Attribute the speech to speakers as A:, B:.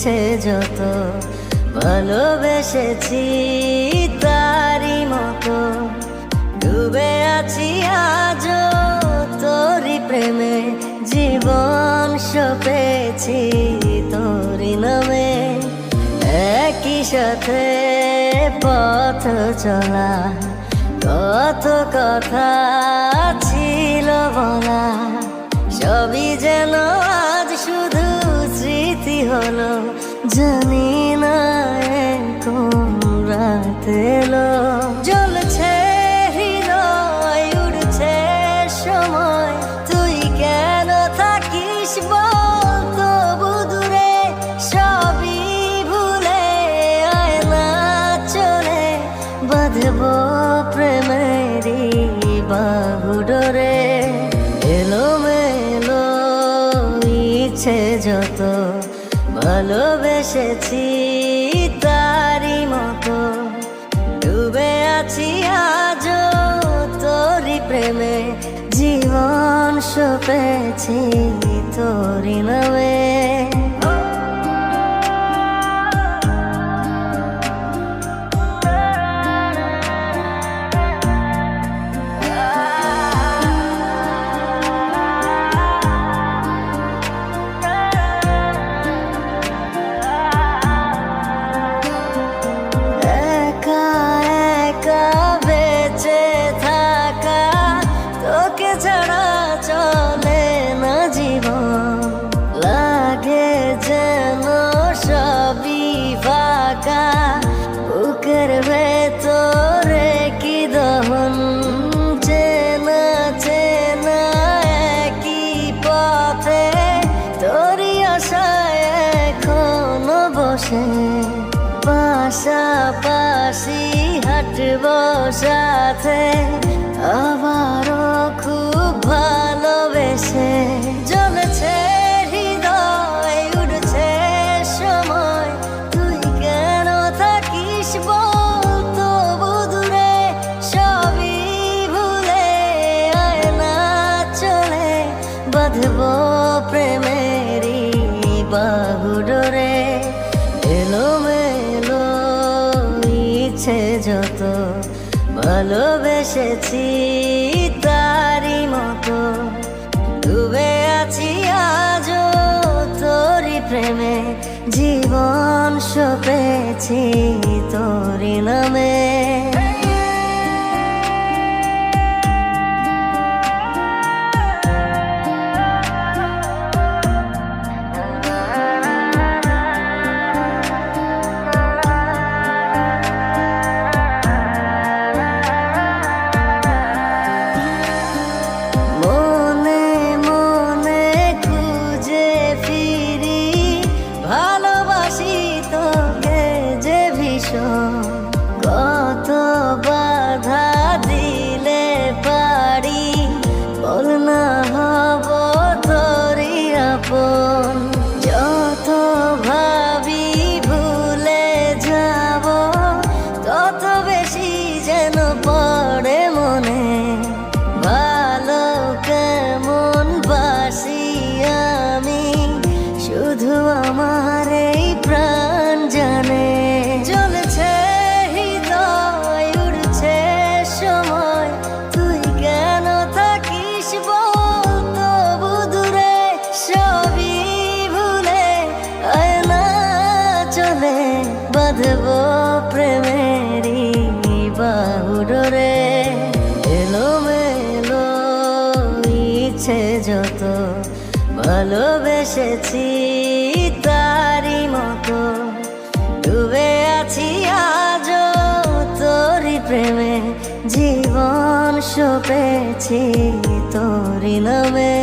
A: ইচ্ছে যত ভালোবেসেছি তারি মতো ডুবে আছি আজও তোরি প্রেমে জীবন সপেছি তোরি নামে একই সাথে পথ চলা কত কথা ছিল বলা সবই যেন আজ শুধু স্মৃতি হলো জানি না কোন রাত এলো জ্বলছে হৃদয় উড়ছে সময় তুই কেন থাকিস বল তবু দূরে সবই ভুলে আয় না চলে বাঁধব প্রেমেরই বাহু ডোরে এলোমেলো ইচ্ছে যত ভালোবেসেছি তারি মতো ডুবে আছি আজও তোরি প্রেমে জীবন সপেছি তোরি নামে ছাড়া চলে না জীবন লাগে যেন সবই ফাঁকা বুকের ভেতরে কি দহন চেনা চেনা একই পথে তোরই আশায় এখনো বসে পাশাপাশি হাঁটব সাথে আবারও খুব ভালোবেসে জ্বলছে হৃদয় উড়ছে সময় তুই কেন থাকিস বল তবু দূরে সবই ভুলে আয় না চলে বাঁধব প্রেমেরই বাহু ডোরে এলোমেলো ইচ্ছে যত ভালোবেসেছি তারি মতো ডুবে আছি আজও তোরি প্রেমে জীবন সপেছি তোরি নামে কত বাধা দিলে পারি বল না হব তোরি আপন যত ভাবি ভুলে যাব তত বেশি যেন পড়ে মনে ভালো কেমন বাসি আমি শুধু আমার এই প্রাণ জানে জ্বলছে হৃদয় উড়ছে সময় তুই কেন থাকিস বল তবু দূরে সবই ভুলে আয় না চলে বাঁধব প্রেমেরই বাহু ডোরে এলোমেলো ইচ্ছে যত ভালোবেসেছি তারি মতো ডুবে আছি আজও তোরি প্রেমে জীবন সপেছি তোরি নামে।